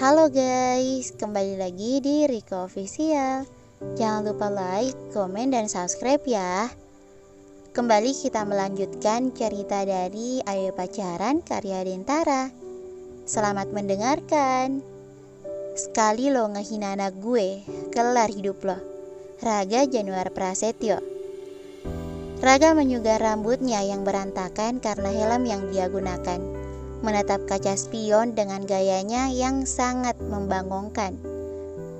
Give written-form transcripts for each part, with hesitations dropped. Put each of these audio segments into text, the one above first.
Halo guys, kembali lagi di Riko Official. Jangan lupa like, komen, dan subscribe ya. Kembali kita melanjutkan cerita dari Ayo Pacaran karya Dentara. Selamat mendengarkan. Sekali lo ngehina anak gue, kelar hidup lo. Raga Januar Prasetyo. Raga menyugar rambutnya yang berantakan karena helm yang dia gunakan, menatap kaca spion dengan gayanya yang sangat membangongkan.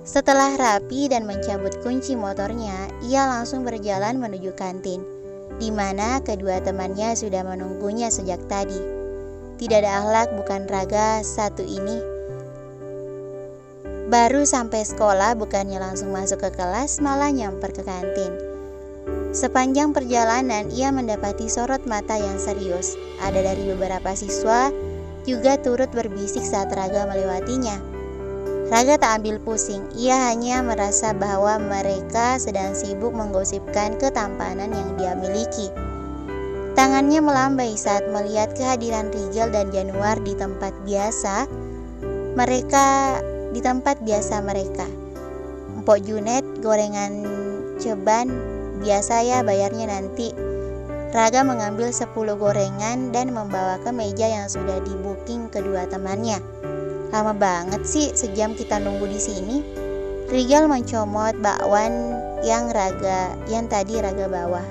Setelah rapi dan mencabut kunci motornya, ia langsung berjalan menuju kantin, di mana kedua temannya sudah menunggunya sejak tadi. Tidak ada akhlak bukan Raga satu ini. Baru sampai sekolah bukannya langsung masuk ke kelas, malah nyamper ke kantin. Sepanjang perjalanan ia mendapati sorot mata yang serius. Ada dari beberapa siswa juga turut berbisik saat Raga melewatinya. Raga tak ambil pusing, ia hanya merasa bahwa mereka sedang sibuk menggosipkan ketampanan yang dia miliki. Tangannya melambai saat melihat kehadiran Rigel dan Januar di tempat biasa mereka. Mpok Junet, gorengan ceban, biasa ya bayarnya nanti. Raga mengambil 10 gorengan dan membawa ke meja yang sudah di-booking kedua temannya. Lama banget sih, sejam kita nunggu di sini. Rigel mencomot bakwan yang tadi Raga bawa.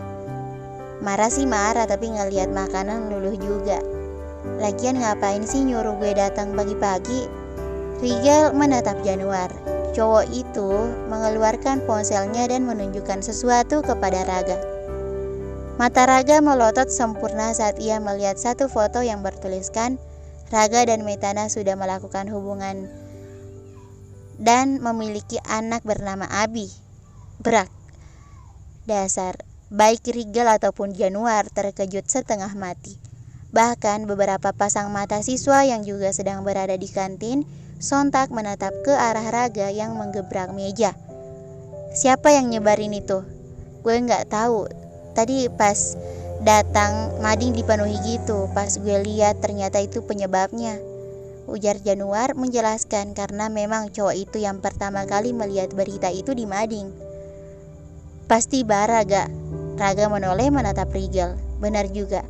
Marah sih marah, tapi ngelihat makanan luluh juga. Lagian ngapain sih nyuruh gue datang pagi-pagi? Rigel menatap Januar. Cowok itu mengeluarkan ponselnya dan menunjukkan sesuatu kepada Raga. Mata Raga melotot sempurna saat ia melihat satu foto yang bertuliskan Raga dan Metana sudah melakukan hubungan dan memiliki anak bernama Abi. Brak. Dasar, baik Rigel ataupun Januar terkejut setengah mati. Bahkan beberapa pasang mata siswa yang juga sedang berada di kantin sontak menatap ke arah Raga yang menggebrak meja. Siapa yang nyebarin itu? Gue nggak tahu. Tadi pas datang mading dipenuhi gitu. Pas gue lihat ternyata itu penyebabnya, ujar Januar menjelaskan karena memang cowok itu yang pertama kali melihat berita itu di mading. Pasti Bara gak? Raga menoleh menatap Rigel. Benar juga.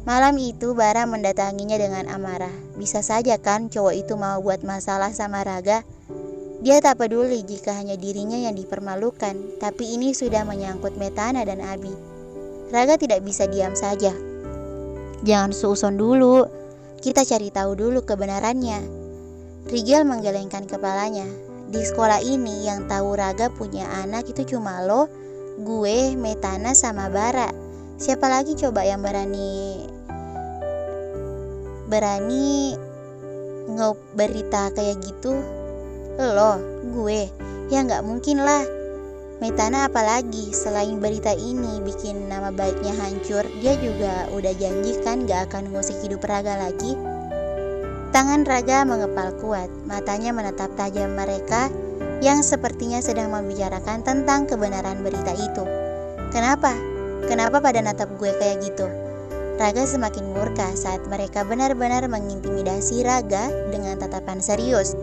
Malam itu Bara mendatanginya dengan amarah. Bisa saja kan cowok itu mau buat masalah sama Raga. Dia tak peduli jika hanya dirinya yang dipermalukan, tapi ini sudah menyangkut Metana dan Abi. Raga tidak bisa diam saja. Jangan suuson dulu, kita cari tahu dulu kebenarannya. Rigel menggelengkan kepalanya. Di sekolah ini yang tahu Raga punya anak itu cuma lo, gue, Metana, sama Bara. Siapa lagi coba yang berani ngeberita kayak gitu? Lo, gue, ya nggak mungkin lah. Metana apalagi, selain berita ini bikin nama baiknya hancur, dia juga udah janji kan gak akan ngusik hidup Raga lagi. Tangan Raga mengepal kuat, matanya menatap tajam mereka yang sepertinya sedang membicarakan tentang kebenaran berita itu. Kenapa? Kenapa pada natap gue kayak gitu? Raga semakin murka saat mereka benar-benar mengintimidasi Raga dengan tatapan serius.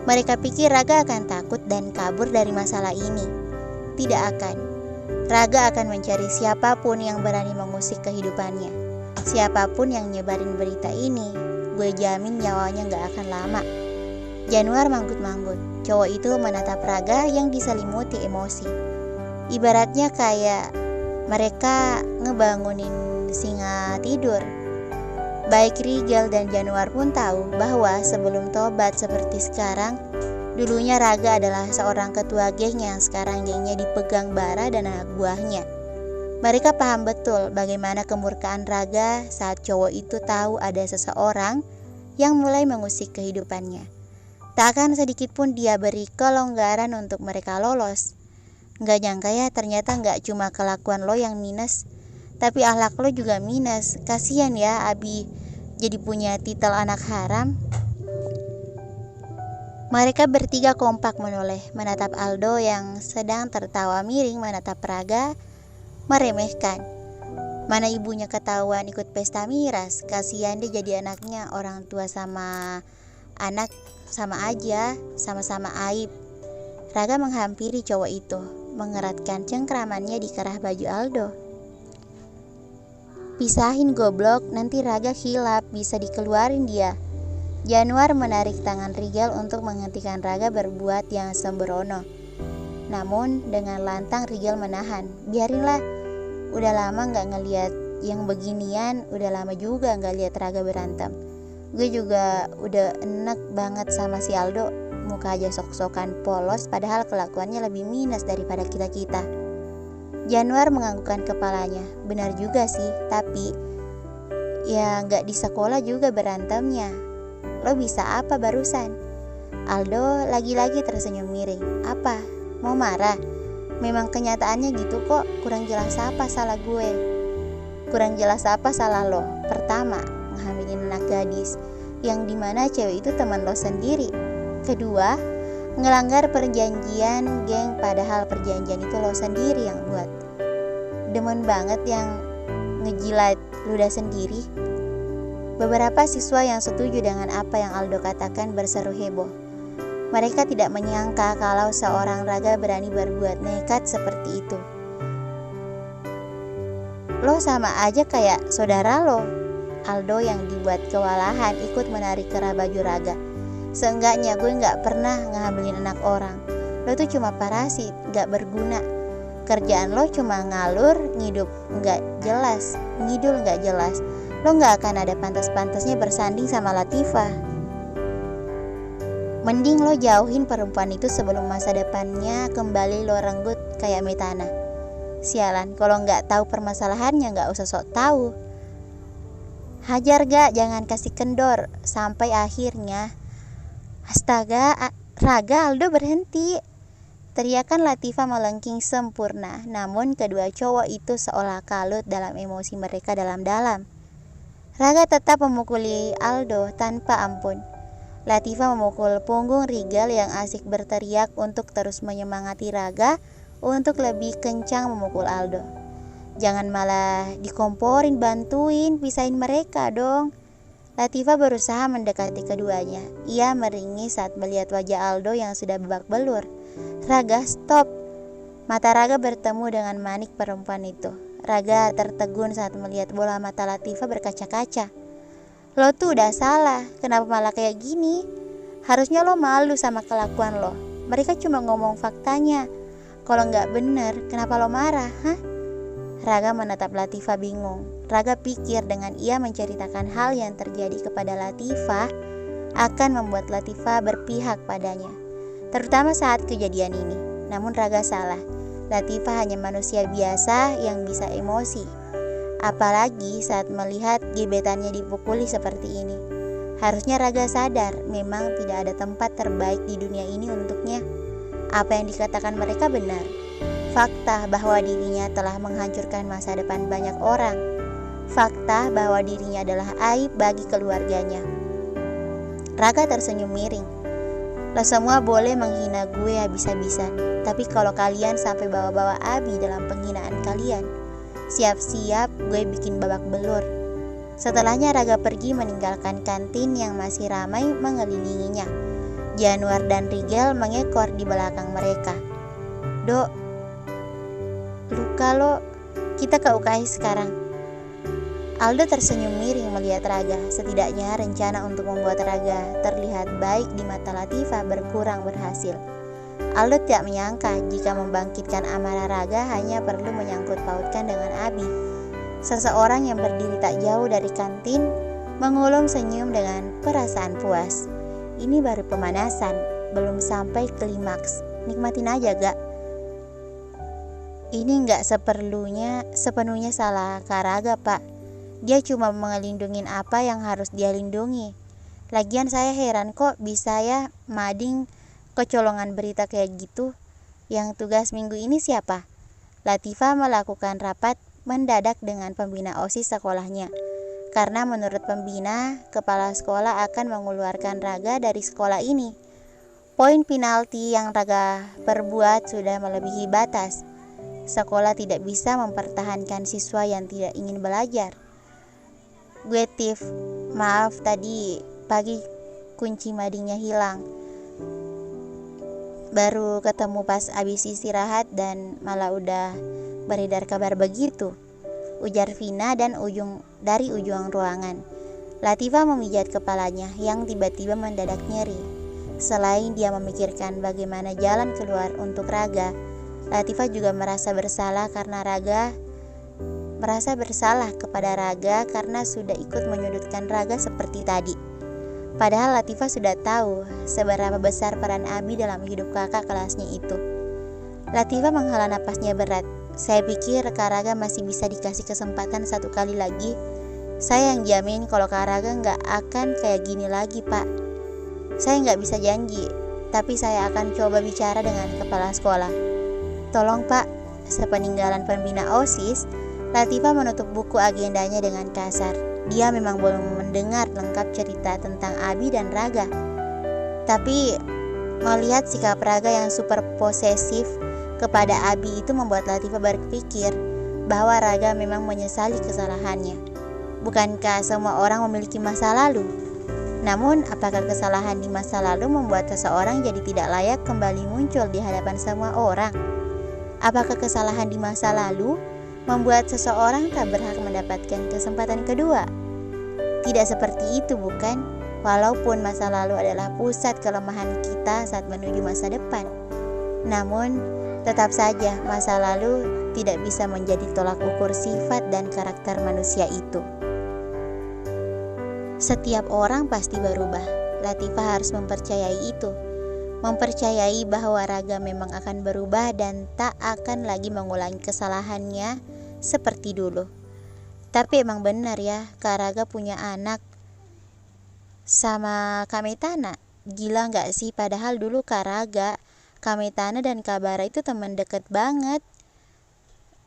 Mereka pikir Raga akan takut dan kabur dari masalah ini. Tidak akan. Raga akan mencari siapapun yang berani mengusik kehidupannya. Siapapun yang nyebarin berita ini, gue jamin nyawanya gak akan lama. Januar manggut-manggut. Cowok itu menatap Raga yang diselimuti emosi. Ibaratnya kayak mereka ngebangunin singa tidur. Baik Rigel dan Januar pun tahu bahwa sebelum tobat seperti sekarang, dulunya Raga adalah seorang ketua geng yang sekarang gengnya dipegang Bara dan anak buahnya. Mereka paham betul bagaimana kemurkaan Raga saat cowok itu tahu ada seseorang yang mulai mengusik kehidupannya. Tak akan sedikit pun dia beri kelonggaran untuk mereka lolos. Nggak nyangka ya, ternyata nggak cuma kelakuan lo yang minus, tapi akhlak lo juga minus. Kasian ya Abi jadi punya titel anak haram. Mereka bertiga kompak menoleh, menatap Aldo yang sedang tertawa miring menatap Raga, meremehkan. Mana ibunya ketahuan ikut pesta miras, kasihan dia jadi anaknya orang tua sama anak sama aja, sama-sama aib. Raga menghampiri cowok itu, mengeratkan cengkramannya di kerah baju Aldo. Pisahin goblok, nanti Raga hilap, bisa dikeluarin dia. Januar menarik tangan Rigel untuk menghentikan Raga berbuat yang sembrono. Namun dengan lantang Rigel menahan. Biarinlah, udah lama gak ngeliat yang beginian, udah lama juga gak lihat Raga berantem. Gue juga udah enek banget sama si Aldo. Muka aja sok-sokan polos, padahal kelakuannya lebih minus daripada kita-kita. Januar menganggukkan kepalanya. Benar juga sih, tapi ya gak di sekolah juga berantemnya. Lo bisa apa barusan? Aldo lagi-lagi tersenyum miring. Apa? Mau marah? Memang kenyataannya gitu kok. Kurang jelas apa salah gue? Kurang jelas apa salah lo? Pertama, ngehamilin anak gadis, yang dimana cewek itu teman lo sendiri. Kedua, ngelanggar perjanjian geng, padahal perjanjian itu lo sendiri yang buat. Demen banget yang ngejilat ludah sendiri. Beberapa siswa yang setuju dengan apa yang Aldo katakan berseru heboh. Mereka tidak menyangka kalau seorang Raga berani berbuat nekat seperti itu. Lo sama aja kayak saudara lo. Aldo yang dibuat kewalahan ikut menarik kerah baju Raga. Seenggaknya gue gak pernah ngehamilin anak orang. Lo tuh cuma parasit, gak berguna. Kerjaan lo cuma ngalur, ngidul gak jelas. Lo gak akan ada pantas-pantasnya bersanding sama Latifah. Mending lo jauhin perempuan itu sebelum masa depannya kembali lo renggut kayak metana. Sialan, kalau gak tahu permasalahannya gak usah sok tahu. Hajar gak, jangan kasih kendor. Sampai akhirnya, astaga, Raga, Aldo berhenti. Teriakan Latifah melengking sempurna. Namun kedua cowok itu seolah kalut dalam emosi mereka dalam-dalam. Raga tetap memukuli Aldo tanpa ampun. Latifah memukul punggung Rigel yang asik berteriak untuk terus menyemangati Raga untuk lebih kencang memukul Aldo. Jangan malah dikomporin, bantuin, pisahin mereka dong. Latifah berusaha mendekati keduanya. Ia meringis saat melihat wajah Aldo yang sudah babak belur. Raga, stop. Mata Raga bertemu dengan manik perempuan itu. Raga tertegun saat melihat bola mata Latifah berkaca-kaca. Lo tuh udah salah, kenapa malah kayak gini? Harusnya lo malu sama kelakuan lo. Mereka cuma ngomong faktanya. Kalau gak bener, kenapa lo marah, hah? Raga menatap Latifah bingung. Raga pikir dengan ia menceritakan hal yang terjadi kepada Latifah akan membuat Latifah berpihak padanya, terutama saat kejadian ini. Namun Raga salah. Latifah hanya manusia biasa yang bisa emosi. Apalagi saat melihat gebetannya dipukuli seperti ini. Harusnya Raga sadar memang tidak ada tempat terbaik di dunia ini untuknya. Apa yang dikatakan mereka benar. Fakta bahwa dirinya telah menghancurkan masa depan banyak orang. Fakta bahwa dirinya adalah aib bagi keluarganya. Raga tersenyum miring. Lo semua boleh menghina gue habis-habisan, tapi kalau kalian sampai bawa-bawa Abi dalam penghinaan kalian, siap-siap gue bikin babak belur. Setelahnya Raga pergi meninggalkan kantin yang masih ramai mengelilinginya. Januar dan Rigel mengekor di belakang mereka. Dok, luka lo, kita ke UKS sekarang. Aldo tersenyum miring melihat Raga. Setidaknya rencana untuk membuat Raga terlihat baik di mata Latifah berkurang berhasil. Aldo tidak menyangka jika membangkitkan amarah Raga hanya perlu menyangkut pautkan dengan Abi. Seseorang yang berdiri tak jauh dari kantin mengulum senyum dengan perasaan puas. Ini baru pemanasan, belum sampai klimaks. Nikmatin aja gak? Ini gak sepenuhnya salah Kak Raga, Pak. Dia cuma ngelindungin apa yang harus dia lindungi. Lagian saya heran kok bisa ya mading kecolongan berita kayak gitu. Yang tugas minggu ini siapa? Latifah melakukan rapat mendadak dengan pembina OSIS sekolahnya. Karena menurut pembina, kepala sekolah akan mengeluarkan Raga dari sekolah ini. Poin penalti yang Raga perbuat sudah melebihi batas. Sekolah tidak bisa mempertahankan siswa yang tidak ingin belajar. Gue Tif, maaf tadi pagi kunci madingnya hilang. Baru ketemu pas abis istirahat dan malah udah beredar kabar begitu, ujar Vina dari ujung ruangan. Latifah memijat kepalanya yang tiba-tiba mendadak nyeri. Selain dia memikirkan bagaimana jalan keluar untuk Raga, Latifah juga merasa bersalah kepada Raga karena sudah ikut menyudutkan Raga seperti tadi. Padahal Latifah sudah tahu seberapa besar peran Abi dalam hidup kakak kelasnya itu. Latifah menghela napasnya berat. Saya pikir Kak Raga masih bisa dikasih kesempatan satu kali lagi. Saya yang jamin kalau Kak Raga nggak akan kayak gini lagi, Pak. Saya nggak bisa janji, tapi saya akan coba bicara dengan kepala sekolah. Tolong Pak. Sepeninggalan pembina OSIS, Latifah menutup buku agendanya dengan kasar. Dia memang belum mendengar lengkap cerita tentang Abi dan Raga. Tapi melihat sikap Raga yang super posesif kepada Abi itu membuat Latifah berpikir bahwa Raga memang menyesali kesalahannya. Bukankah semua orang memiliki masa lalu? Namun, apakah kesalahan di masa lalu membuat seseorang jadi tidak layak kembali muncul di hadapan semua orang? Apakah kesalahan di masa lalu membuat seseorang tak berhak mendapatkan kesempatan kedua? Tidak seperti itu, bukan? Walaupun masa lalu adalah pusat kelemahan kita saat menuju masa depan. Namun, tetap saja masa lalu tidak bisa menjadi tolak ukur sifat dan karakter manusia itu. Setiap orang pasti berubah. Latifah harus mempercayai itu. Mempercayai bahwa Raga memang akan berubah dan tak akan lagi mengulangi kesalahannya seperti dulu. Tapi emang benar ya, Kak Raga punya anak sama Kak Metana. Gila gak sih? Padahal dulu Kak Raga, Kak Metana dan Kak Bara itu teman deket banget.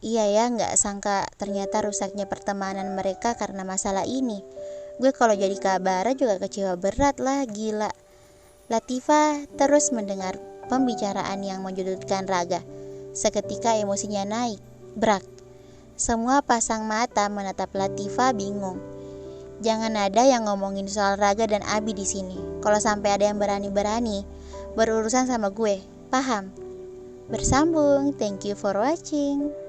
Iya ya, gak sangka ternyata rusaknya pertemanan mereka karena masalah ini. Gue kalau jadi Kak Bara juga kecewa berat lah, gila. Latifah terus mendengar pembicaraan yang menjudutkan Raga. Seketika emosinya naik, brak. Semua pasang mata menatap Latifah bingung. Jangan ada yang ngomongin soal Raga dan Abi di sini. Kalau sampai ada yang berani-berani berurusan sama gue, paham? Bersambung. Thank you for watching.